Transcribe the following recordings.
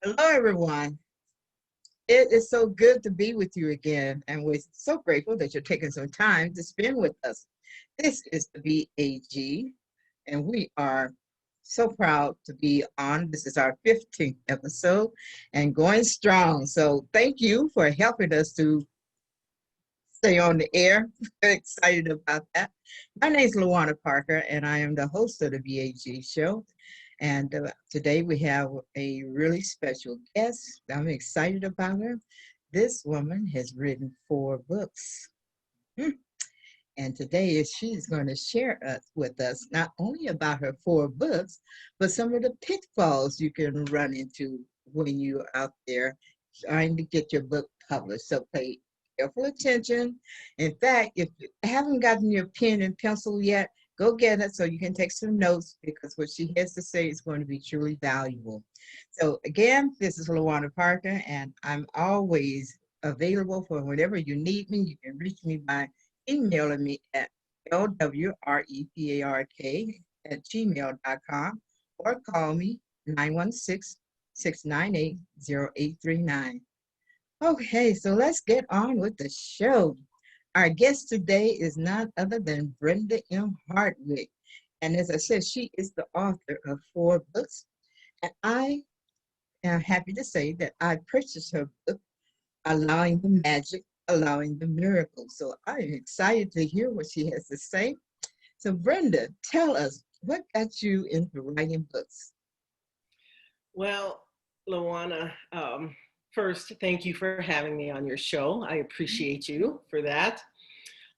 Hello, everyone. It is so good to be with you again, and we're so grateful that you're taking some time to spend with us. This is the BAG, and we are so proud to be on. This is our 15th episode and going strong. So, thank you for helping us to stay on the air. Very excited about that. My name is Luana Parker, and I am the host of the BAG show. And today we have a really special guest. I'm excited about her. This woman has written 4 books. And today she's going to share with us not only about her 4 books, but some of the pitfalls you can run into when you're out there trying to get your book published. So pay careful attention. In fact, if you haven't gotten your pen and pencil yet, go get it so you can take some notes because what she has to say is going to be truly valuable. So again, this is Luana Parker, and I'm always available for whenever you need me. You can reach me by emailing me at lwrepark@gmail.com or call me 916-698-0839. Okay, so let's get on with the show. Our guest today is none other than Brenda Hardwick. And as I said, she is the author of 4 books. And I am happy to say that I purchased her book, Allowing the Magic, Allowing the Miracle. So I am excited to hear what she has to say. So Brenda, tell us, what got you into writing books? Well, Luana, first, thank you for having me on your show. I appreciate you for that.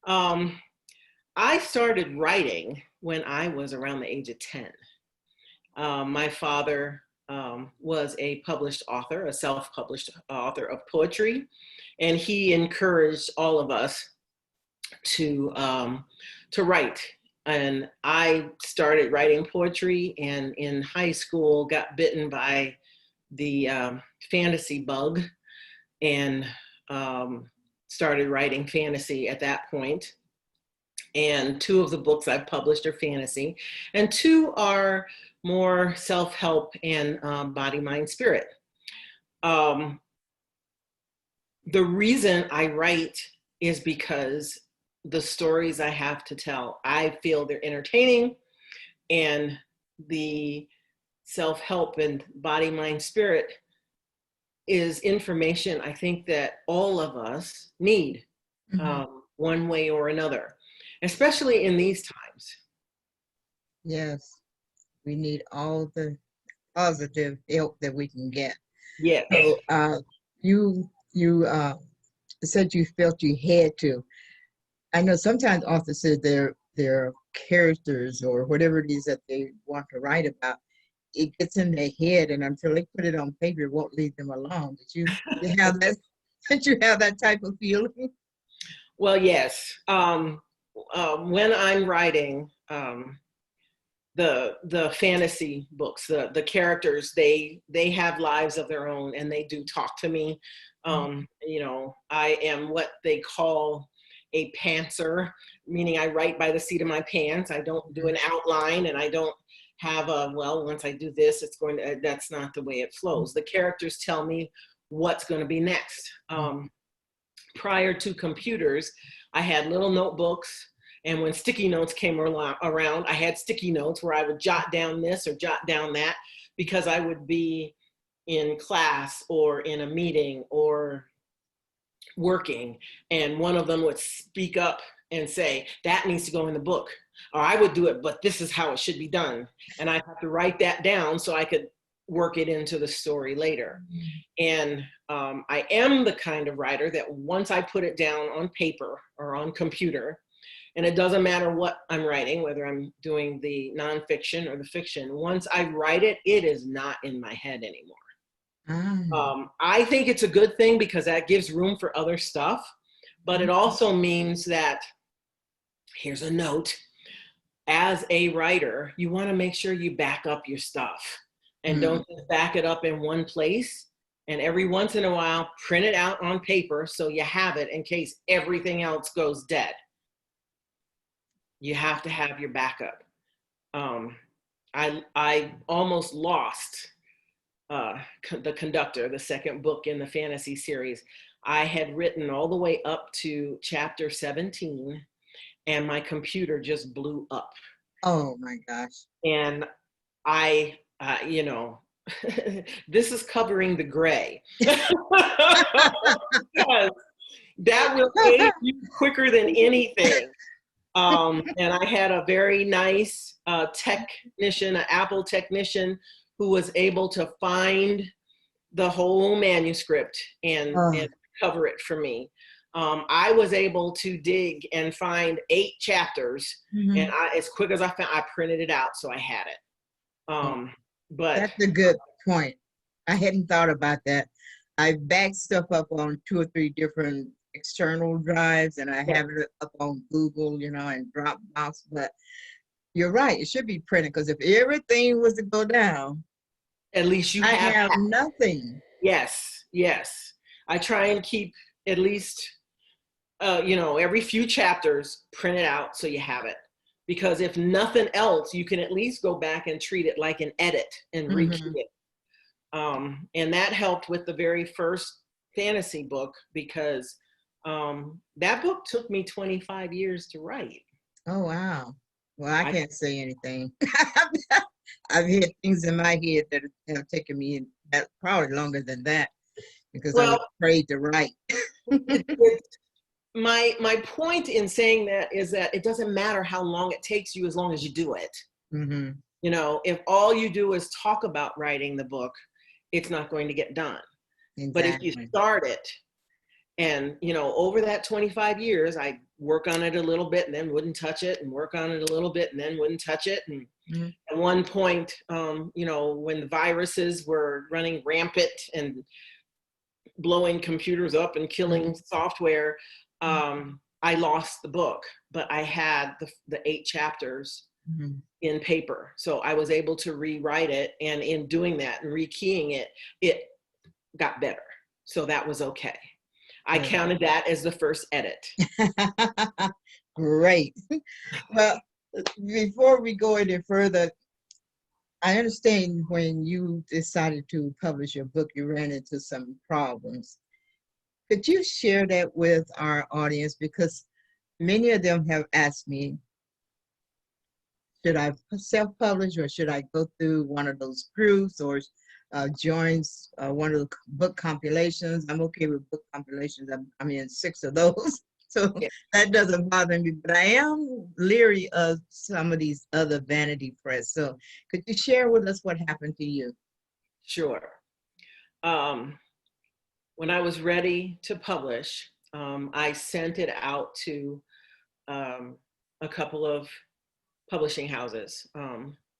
I started writing when I was around the age of 10. My father was a published author, a self-published author of poetry, and he encouraged all of us to write. And I started writing poetry, and in high school got bitten by the fantasy bug and started writing fantasy at that point. And 2 of the books I've published are fantasy, and 2 are more self-help and body, mind, spirit. The reason I write is because the stories I have to tell, I feel they're entertaining, and the self-help and body, mind, spirit is information I think that all of us need, one way or another, especially in these times. Yes, we need all the positive help that we can get. Yeah. So you said you felt you had to. I know sometimes authors say their characters or whatever it is that they want to write about, it gets in their head, and until they put it on paper, it won't leave them alone. Did you have that? Did you have that type of feeling? Well, yes. When I'm writing the fantasy books, the characters, they have lives of their own, and they do talk to me. You know, I am what they call a pantser, meaning I write by the seat of my pants. I don't do an outline, and I don't have a, well, once I do this, it's going to, that's not the way it flows. The characters tell me what's going to be next. Prior to computers, I had little notebooks, and when sticky notes came around, I had sticky notes where I would jot down this or jot down that, because I would be in class or in a meeting or working, and one of them would speak up and say, that needs to go in the book. Or I would do it, but this is how it should be done. And I'd have to write that down so I could work it into the story later. And I am the kind of writer that once I put it down on paper or on computer, and it doesn't matter what I'm writing, whether I'm doing the nonfiction or the fiction, once I write it, it is not in my head anymore. I think it's a good thing because that gives room for other stuff, but it also means that, here's a note, as a writer, you want to make sure you back up your stuff and don't just back it up in one place, and every once in a while print it out on paper so you have it in case everything else goes dead. You have to have your backup. I almost lost the Conductor, the second book in the fantasy series. I had written all the way up to chapter 17, and my computer just blew up. Oh my gosh. And I, you know, this is covering the gray. Because that will age you quicker than anything. And I had a very nice technician, an Apple technician, who was able to find the whole manuscript and cover it for me. I was able to dig and find 8 chapters, and as quick as I found, I printed it out, so I had it. But that's a good point. I hadn't thought about that. I backed stuff up on 2 or 3 different external drives, and I have it up on Google, you know, and Dropbox. But you're right; it should be printed, because if everything was to go down, at least you I have have nothing. Yes, yes. I try and keep at least, you know, every few chapters printed out so you have it. Because if nothing else, you can at least go back and treat it like an edit and rekey it. And that helped with the very first fantasy book, because that book took me 25 years to write. Oh, wow. Well, I can't say anything. I've had things in my head that have taken me probably longer than that, because I was afraid to write. My point in saying that is that it doesn't matter how long it takes you, as long as you do it. You know, if all you do is talk about writing the book, it's not going to get done. Exactly. But if you start it, and, you know, over that 25 years, I work on it a little bit and then wouldn't touch it, and work on it a little bit and then wouldn't touch it. And at one point, you know, when the viruses were running rampant and blowing computers up and killing software, I lost the book, but I had the 8 chapters in paper. So I was able to rewrite it. And in doing that and rekeying it, it got better. So that was okay. I counted that as the first edit. Great. Well, before we go any further, I understand when you decided to publish your book, you ran into some problems. Could you share that with our audience? Because many of them have asked me, should I self-publish, or should I go through one of those groups, or join one of the book compilations? I'm okay with book compilations. I'm in 6 of those, so that doesn't bother me. But I am leery of some of these other vanity press. So could you share with us what happened to you? Sure. When I was ready to publish, I sent it out to a couple of publishing houses.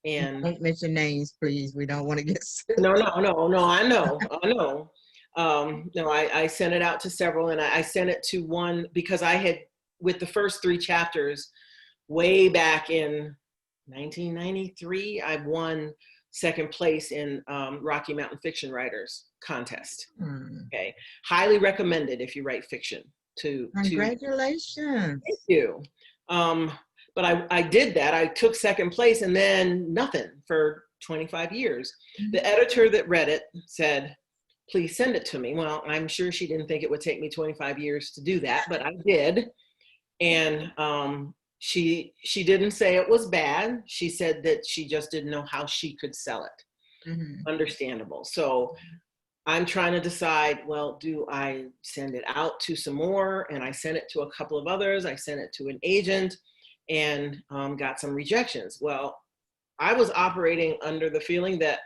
And don't mention names, please. We don't want to get sued. No, I know. No, I sent it out to several, and I sent it to one because I had, with the first 3 chapters, way back in 1993, I won 2nd place in Rocky Mountain Fiction Writers Contest. Okay, highly recommended if you write fiction. Congratulations. Thank you. But I did that. I took 2nd place, and then nothing for 25 years. The editor that read it said, please send it to me. Well, I'm sure she didn't think it would take me 25 years to do that, but I did. And she didn't say it was bad. She said that she just didn't know how she could sell it. Understandable. So I'm trying to decide, well, do I send it out to some more? And I sent it to a couple of others. I sent it to an agent, and got some rejections. Well, I was operating under the feeling that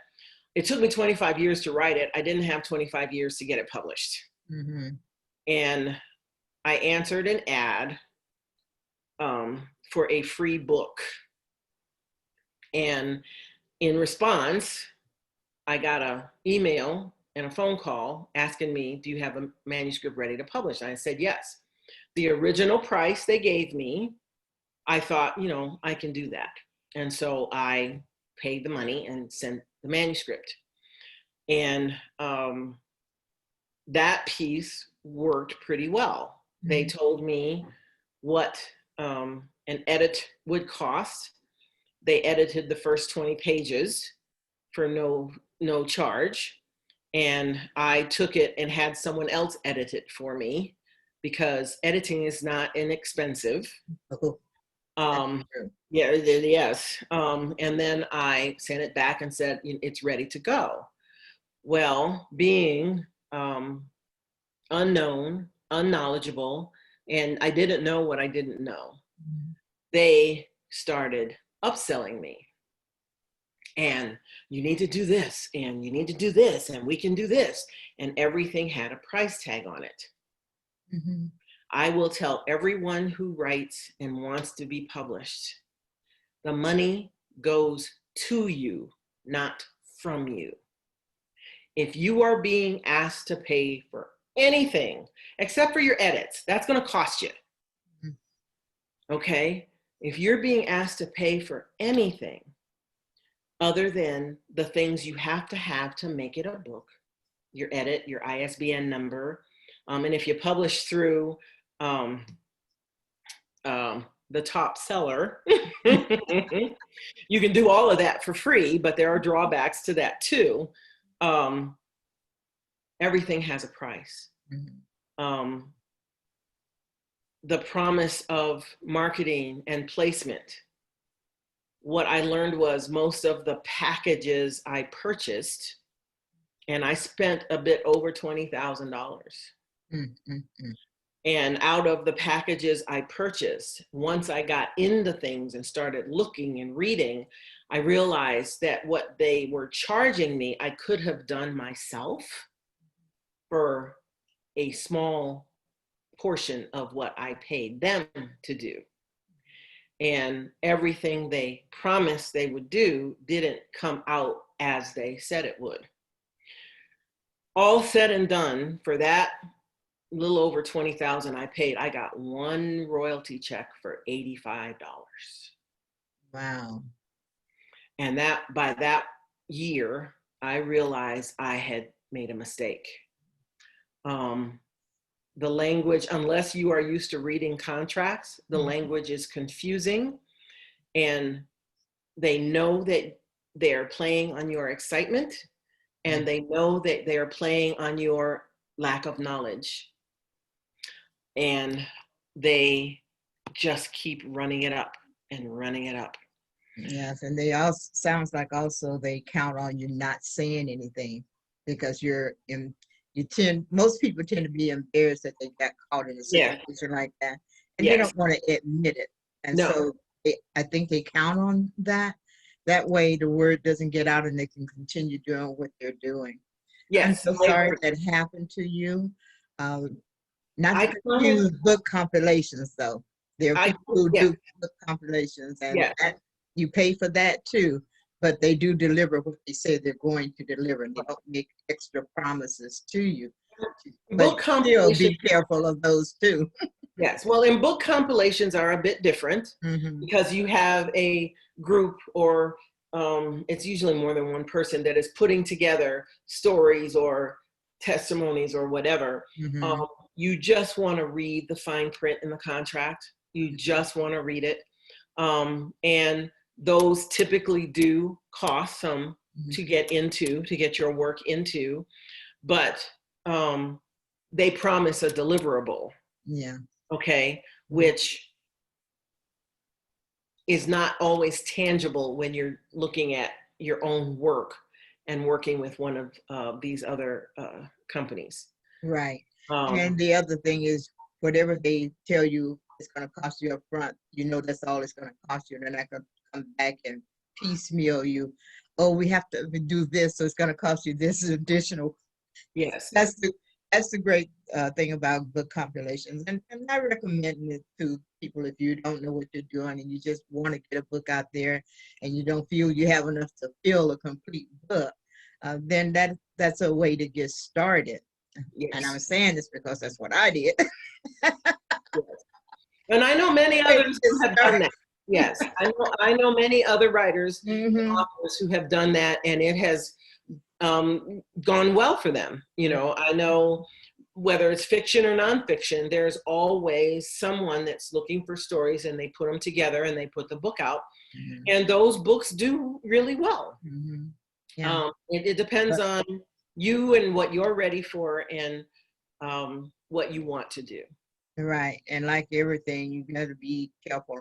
it took me 25 years to write it. I didn't have 25 years to get it published. And I answered an ad for a free book. And in response, I got an email and a phone call asking me, do you have a manuscript ready to publish? And I said, yes. The original price they gave me, I thought, you know, I can do that. And so I paid the money and sent the manuscript. And that piece worked pretty well. They told me what an edit would cost. They edited the first 20 pages for no charge. And I took it and had someone else edit it for me because editing is not inexpensive. Oh, Um, true. yeah, yes. And then I sent it back and said, it's ready to go. Well, being unknown, unknowledgeable, and I didn't know what I didn't know, they started upselling me. And you need to do this, and you need to do this, and we can do this. And everything had a price tag on it. Mm-hmm. I will tell everyone who writes and wants to be published, the money goes to you, not from you. If you are being asked to pay for anything, except for your edits, that's going to cost you. Okay? If you're being asked to pay for anything other than the things you have to make it a book, your edit, your ISBN number, and if you publish through the top seller, you can do all of that for free, but there are drawbacks to that too. Everything has a price. The promise of marketing and placement. What I learned was most of the packages I purchased, and I spent a bit over $20,000. And out of the packages I purchased, once I got into things and started looking and reading, I realized that what they were charging me, I could have done myself for a small portion of what I paid them to do. And everything they promised they would do didn't come out as they said it would. All said and done, for that little over $20,000 I paid, I got one royalty check for $85. Wow. And that by that year, I realized I had made a mistake. The language, unless you are used to reading contracts, the language is confusing, and they know that they're playing on your excitement, and they know that they're playing on your lack of knowledge. And they just keep running it up and running it up. Yes, and they also sounds like also they count on you not saying anything because most people tend to be embarrassed that they got caught in a situation like that, and they don't want to admit it. And so I think they count on that. That way the word doesn't get out and they can continue doing what they're doing. Yes. I'm so sorry that happened to you. Not to confuse book compilations, though. There are people who do book compilations, and you pay for that too, but they do deliver what they say they're going to deliver, and they don't make extra promises to you. But still be careful of those too. Yes, well, and book compilations are a bit different because you have a group, or it's usually more than one person that is putting together stories or testimonies or whatever. You just want to read the fine print in the contract. You just want to read it. And those typically do cost some to get your work into, but they promise a deliverable. Yeah. Okay, which is not always tangible when you're looking at your own work and working with one of these other companies. Right. And the other thing is, whatever they tell you it's going to cost you up front, that's all it's going to cost you. They're not going to come back and piecemeal you. Oh, we have to do this, so it's going to cost you this additional. Yes. That's the great thing about book compilations. And I recommend it to people if you don't know what you're doing and you just want to get a book out there and you don't feel you have enough to fill a complete book, then that's a way to get started. Yes. And I'm saying this because that's what I did. Yes. And I know many others who have done that. Yes, I know many other writers, authors who have done that, and it has gone well for them. I know whether it's fiction or nonfiction, there's always someone that's looking for stories, and they put them together and they put the book out, and those books do really well. Yeah. It depends on you and what you're ready for, and what you want to do. Right. And like everything, you got to be careful.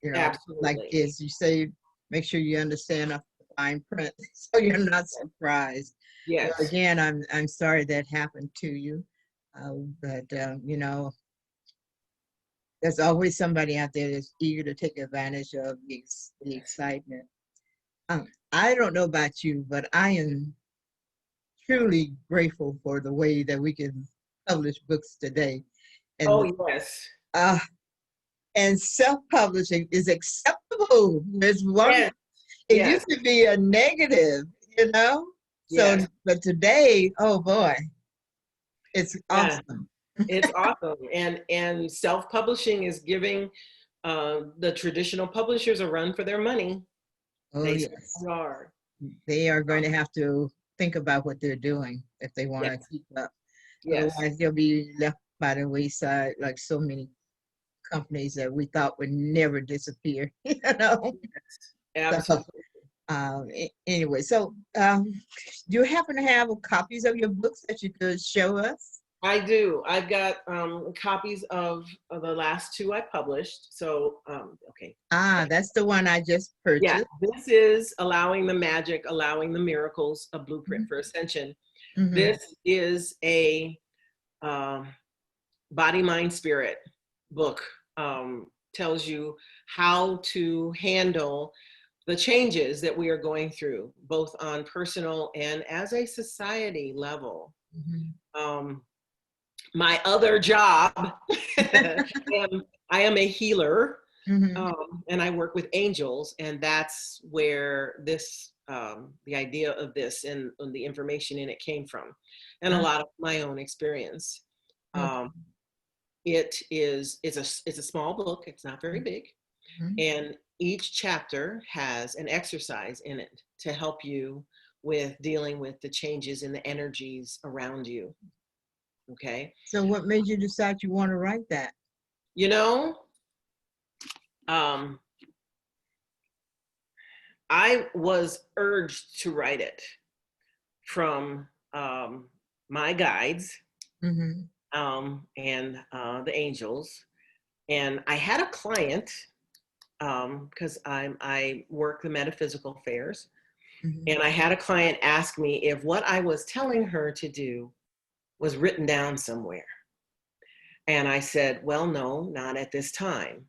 Like Absolutely. this, you say, make sure you understand the fine print so you're not surprised. Well, Yes. again, I'm sorry that happened to you. But there's always somebody out there that's eager to take advantage of the excitement. I don't know about you, but I am truly grateful for the way that we can publish books today. And Oh, yes. uh, and self-publishing is acceptable. There's one, Yes. it Yes. used to be a negative, you know? So, Yes. but today, oh boy, it's Yeah. awesome. It's awesome. And self-publishing is giving the traditional publishers a run for their money. Oh They yes. certainly are. They are going to have to think about what they're doing if they want Yes. to keep up. Yes. Otherwise, they'll be left by the wayside like so many companies that we thought would never disappear, you know? So, Absolutely. anyway, so do you happen to have copies of your books that you could show us? I do. I've got copies of the last two I published. So, okay. Ah, that's the one I just Yeah, purchased. this is Allowing the Magic, Allowing the Miracles, a Blueprint for Ascension. Mm-hmm. This is a body, mind, spirit book. Tells you how to handle the changes that we are going through, both on personal and as a society level. Mm-hmm. My other job, I am a healer, Mm-hmm. and I work with angels, and that's where this, the idea of this and the information in it came from, and a lot of my own experience. Okay. It's a small book. It's not very big, Mm-hmm. and each chapter has an exercise in it to help you with dealing with the changes in the energies around you. Okay. So what made you decide you want to write that? You know, um, I was urged to write it from my guides, Mm-hmm. and the angels. And I had a client, because I work the metaphysical affairs, Mm-hmm. and I had a client ask me if what I was telling her to do was written down somewhere. And I said, well, no, not at this time.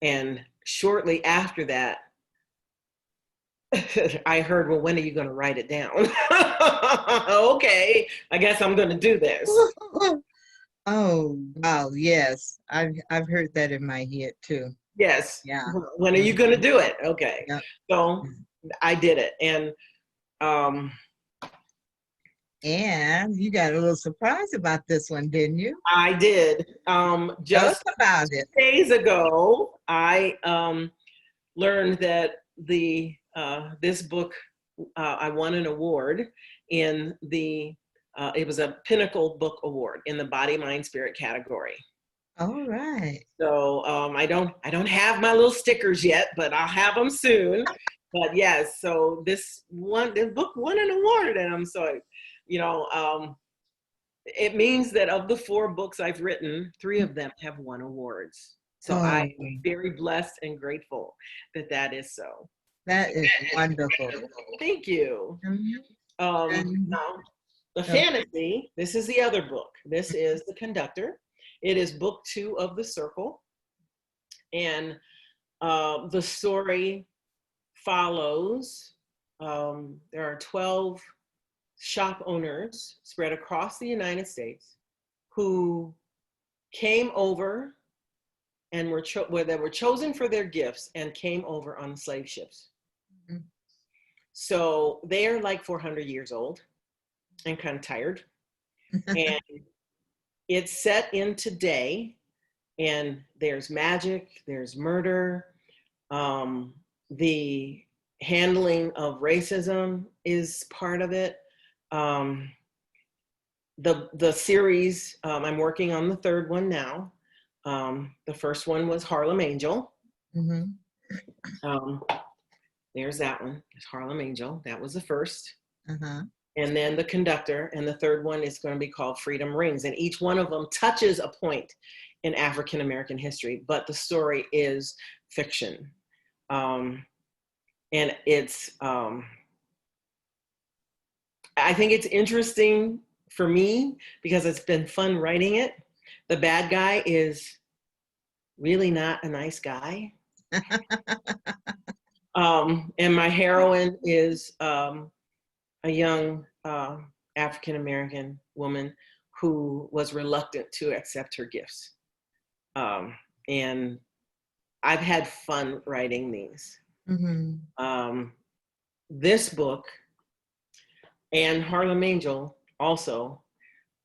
And shortly after that, I heard, well, when are you going to write it down? Okay, I guess I'm going to do this. Oh, wow, yes. I've heard that in my head too. Yes. Yeah. When are you going to do it? Okay. Yeah. So I did it. And And you got a little surprise about this one, didn't you? I did. Tell us Just about it. days ago, I learned that this book, I won an award in it was a Pinnacle Book Award in the Body, Mind, Spirit category. All right. So I don't have my little stickers yet, but I'll have them soon. But yes, so this book won an award, and I'm so, it means that of the 4 books I've written, 3 of them have won awards. So Oh, I'm very blessed and grateful that that is so. that is wonderful. Thank you. Mhm. Now, the Oh, fantasy, this is the other book. This is The Conductor. It is book 2 of The Circle. And the story follows, there are 12 shop owners spread across the United States who came over and they were chosen for their gifts and came over on slave ships. mhm. So they are like 400 years old and kind of tired. And it's set in today, and there's magic, there's murder, the handling of racism is part of it. The series, I'm working on the 3rd one now. The first one was Harlem Angel. Mhm. There's that one. It's Harlem Angel. That was the first. Uh-huh. and then the conductor, and the third one is going to be called Freedom Rings. And each one of them touches a point in African American history, but the story is fiction. And it's, I think it's interesting for me because it's been fun writing it. The bad guy is really not a nice guy. And my heroine is a young African American woman who was reluctant to accept her gifts. And I've had fun writing these. This book and Harlem Angel also.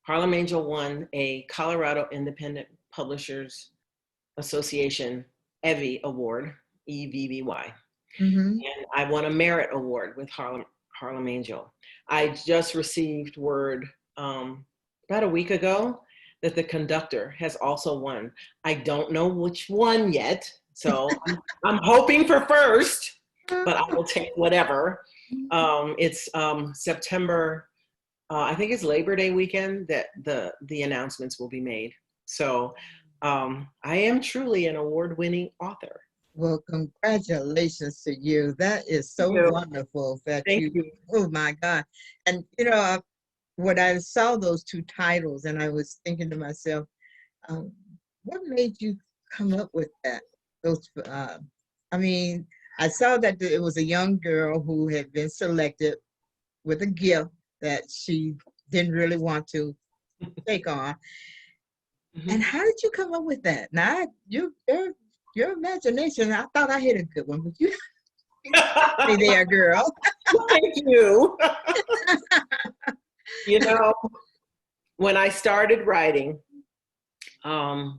Harlem Angel won a Colorado Independent Publishers Association EVVY Award, EVVY. And I won a Merit Award with Harlem Angel. I just received word about a week ago that the conductor has also won. I don't know which one yet, so I'm hoping for first, but I will take whatever. It's September, I think it's Labor Day weekend that the announcements will be made. So I am truly an award-winning author. Well, congratulations to you. That is so wonderful that Thank you. Oh my God. And you know, when I saw those two titles and I was thinking to myself, what made you come up with that? Those, I mean, I saw that it was a young girl who had been selected with a gift that she didn't really want to take on. And how did you come up with that? Now, your imagination, I thought I hit a good one, but you stay there, girl. Thank you. You know, when I started writing,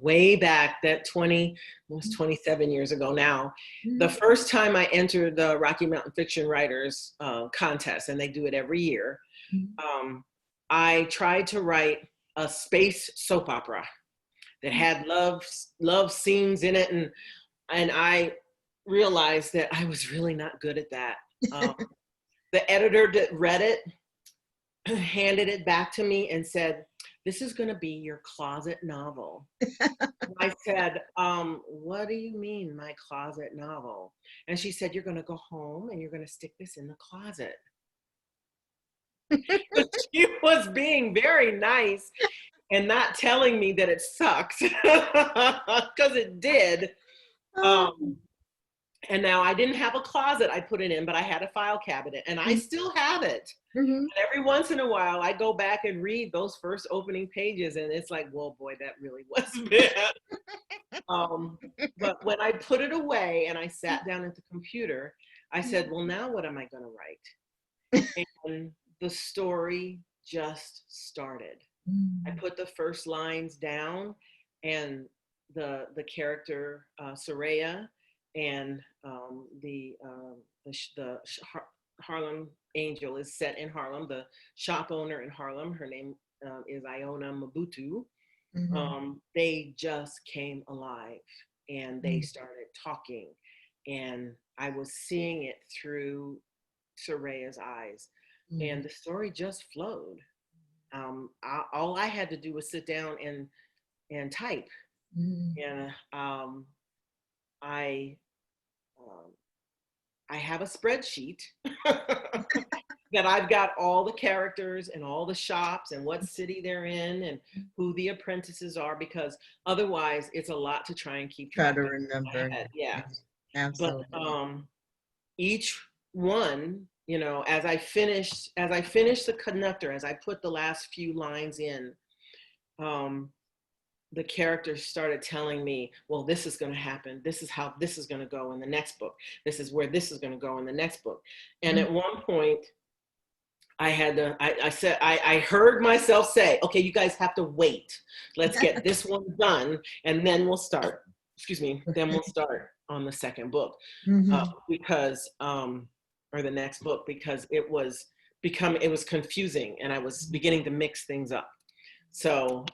way back, almost 27 years ago now, the first time I entered the Rocky Mountain Fiction Writers contest, and they do it every year, I tried to write a space soap opera that had love scenes in it, and I realized that I was really not good at that. The editor that read it handed it back to me and said, "This is going to be your closet novel." I said, "What do you mean, my closet novel?" And she said, "You're going to go home and you're going to stick this in the closet." She was being very nice and not telling me that it sucked, because it did. And now I didn't have a closet I put it in, but I had a file cabinet, and I still have it. And every once in a while, I go back and read those first opening pages, and it's like, well, boy, that really was bad. But when I put it away and I sat down at the computer, I said, well, now what am I going to write? And the story just started. I put the first lines down, and the character Soraya and the Harlem Angel is set in Harlem. The shop owner in Harlem, her name is Iona Mabutu. They just came alive, and they started talking, and I was seeing it through Soraya's eyes, and the story just flowed. All I had to do was sit down and type. And I have a spreadsheet that I've got all the characters and all the shops and what city they're in and who the apprentices are, because otherwise it's a lot to try and keep track Try to of. remember. Yeah. Absolutely. But each one, you know, as I finished the conductor, as I put the last few lines in, the characters started telling me, well, this is going to happen. This is how this is going to go in the next book. This is where this is going to go in the next book. And at one point, I heard myself say, okay, you guys have to wait. Let's get this one done, and then we'll start. Then we'll start on the second book, because or the next book, because it was confusing, and I was beginning to mix things up. So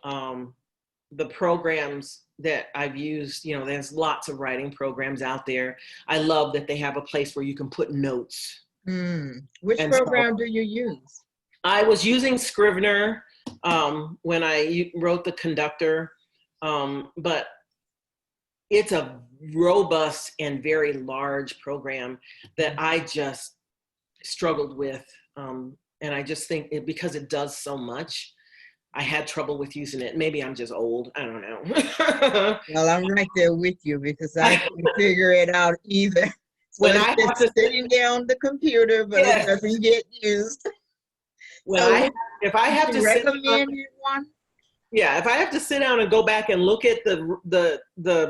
the programs that I've used, you know, there's lots of writing programs out there. I love that they have a place where you can put notes. Which program do you use? I was using Scrivener when I wrote The Conductor, but it's a robust and very large program that I just struggled with. And I just think because it does so much, I had trouble with using it. Maybe I'm just old. I don't know. Well, I'm right there with you because I couldn't figure it out either. So When it's I have just to, sitting there on the computer, but it yes, doesn't get used. when So if I have would to you sit down, recommend one? yeah, if I have to sit down and go back and look at the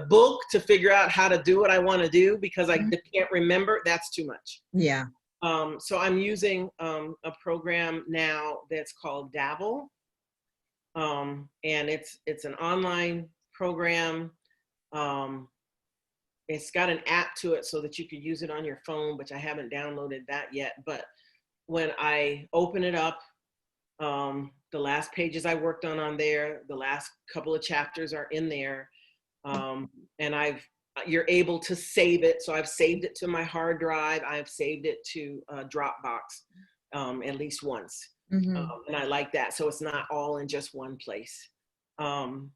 book to figure out how to do what I want to do because I can't remember, that's too much. Yeah. So I'm using a program now that's called Dabble, and it's an online program. It's got an app to it so that you could use it on your phone, but I haven't downloaded that yet. But when I open it up, the last pages I worked on there, the last couple of chapters are in there, and you're able to save it. So I've saved it to my hard drive. I've saved it to Dropbox at least once, and I like that. So it's not all in just one place. Not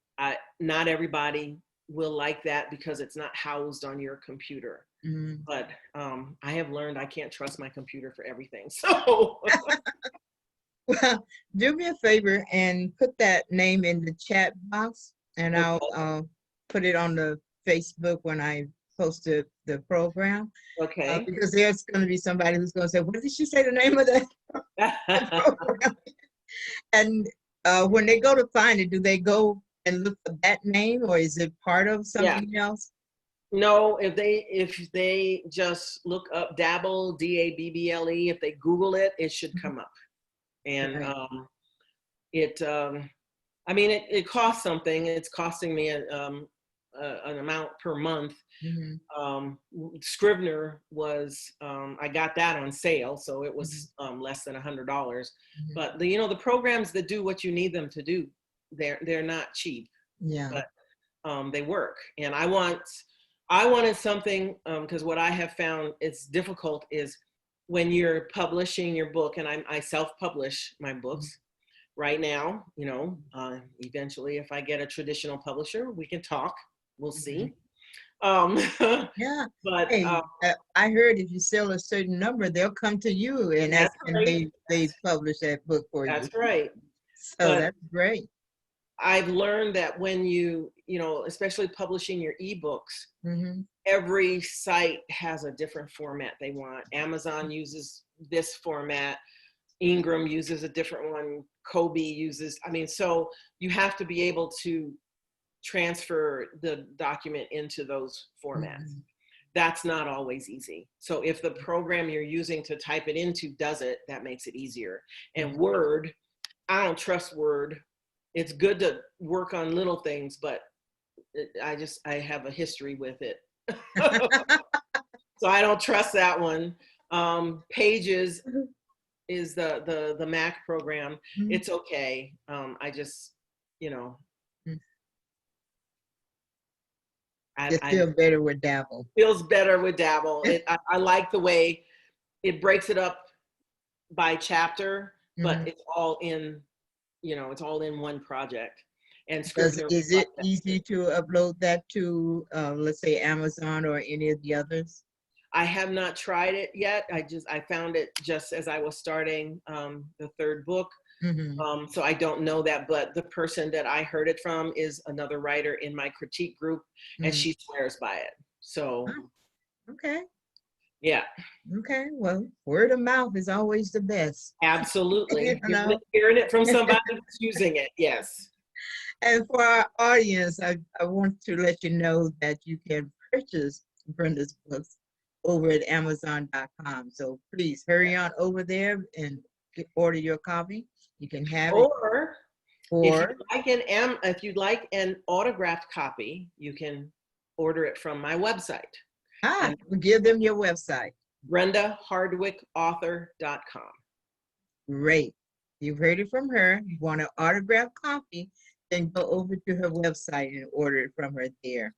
everybody will like that because it's not housed on your computer. But I have learned I can't trust my computer for everything. So. Well, do me a favor and put that name in the chat box, and Okay. I'll put it on the Facebook when I post the program. Okay. Because there's going to be somebody who's going to say, "What did she say the name of that program?" And when they go to find it, do they go and look for that name, or is it part of something else? No, if they just look up Dabble, Dabble, if they Google it, it should come up. And I mean, it costs something. It's costing me an amount per month. Scrivener was, I got that on sale, so it was less than $100. But the programs that do what you need them to do, they're not cheap. Yeah. But they work. And I wanted something, because what I have found it's difficult is when you're publishing your book, and I self-publish my books right now, eventually if I get a traditional publisher, we can talk, we'll see. Yeah. But hey, I heard if you sell a certain number, they'll come to you and ask, and they publish that book for you. That's right. So but that's great. I've learned that when especially publishing your ebooks, every site has a different format they want. Amazon uses this format. Ingram uses a different one. Kobe uses, so you have to be able to transfer the document into those formats. That's not always easy. So if the program you're using to type it into does it, that makes it easier. And Word, I don't trust Word. It's good to work on little things, but I have a history with it. So I don't trust that one. Pages is the Mac program. It's okay. I just, It feels better with Dabble. Feels better with Dabble. I like the way it breaks it up by chapter, but it's all in, it's all in one project. And Scrivener, is it easy to upload that to, let's say, Amazon or any of the others? I have not tried it yet. I found it just as I was starting the third book. So I don't know that, but the person that I heard it from is another writer in my critique group, and she swears by it. So, okay. Yeah. Okay. Well, word of mouth is always the best. Absolutely. Hearing it from somebody who's using it. Yes. And for our audience, I want to let you know that you can purchase Brenda's books over at Amazon.com. So please hurry on over there and order your copy. You can have it. Or if you'd like an autographed copy, you can order it from my website. Give them your website. BrendaHardwickAuthor.com. Great. You've heard it from her. You want an autographed copy, then go over to her website and order it from her there.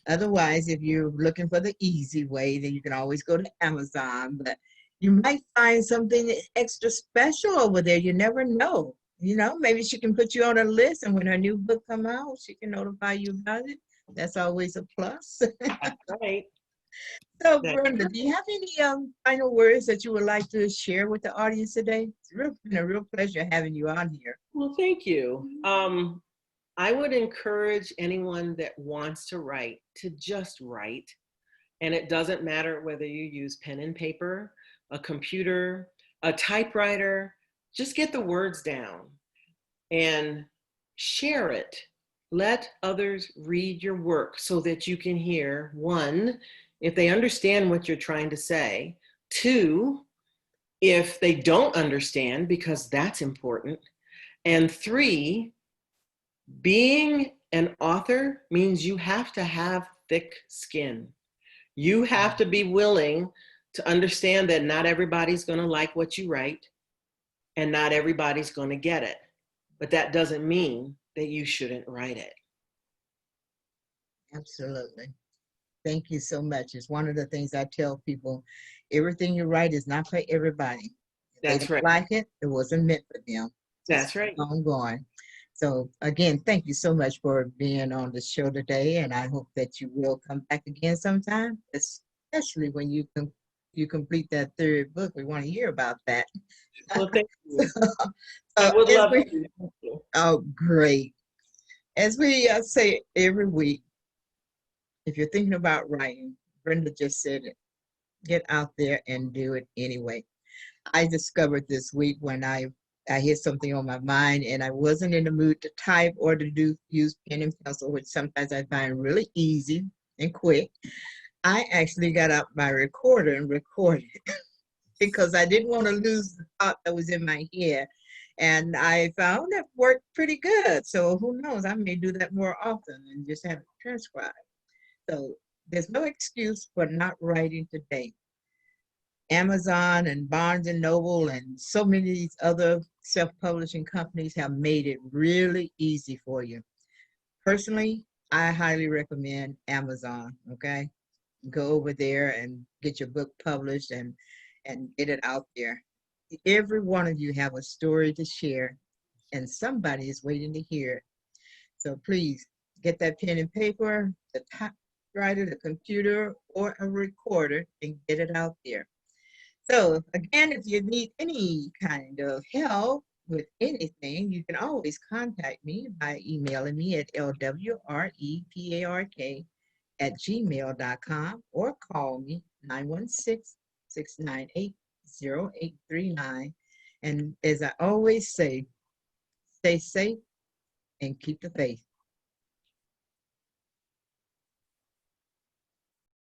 Otherwise, if you're looking for the easy way, then you can always go to Amazon. But You might find something extra special over there. You never know. You know, maybe she can put you on a list, and when her new book come out, she can notify you about it. That's always a plus. That's right. So, That, Brenda, do you have any final words that you would like to share with the audience today? Been a real pleasure having you on here. well, thank you. I would encourage anyone that wants to write to just write. And it doesn't matter whether you use pen and paper, a computer, a typewriter, just get the words down and share it. Let others read your work so that you can hear, one, if they understand what you're trying to say, two, if they don't understand, because that's important, and three, being an author means you have to have thick skin. You have to be willing to understand that not everybody's going to like what you write and not everybody's going to get it. But that doesn't mean that you shouldn't write it. Absolutely. Thank you so much. It's one of the things I tell people. Everything you write is not for everybody. If they That's don't right. like it, it wasn't meant for them. That's Just right. keep on going. So again, thank you so much for being on the show today, and I hope that you will come back again sometime, especially when you complete that third book. We want to hear about that. Well, thank you. I So would as love we, to. Thank you. oh, great. As we say every week, if you're thinking about writing, Brenda just said it, get out there and do it anyway. I discovered this week when I had something on my mind and I wasn't in the mood to type or to use pen and pencil, which sometimes I find really easy and quick. I actually got out my recorder and recorded because I didn't want to lose the thought that was in my head. And I found that worked pretty good. So who knows? I may do that more often and just have it transcribed. So there's no excuse for not writing today. Amazon and Barnes and Noble and so many of these other self-publishing companies have made it really easy for you. Personally, I highly recommend Amazon, okay? Go over there and get your book published and get it out there. Every one of you have a story to share and somebody is waiting to hear it. So please get that pen and paper, the typewriter, the computer, or a recorder and get it out there. So again, if you need any kind of help with anything, you can always contact me by emailing me at lwrepark@gmail.com or call me 916-698-0839. And as I always say, stay safe and keep the faith.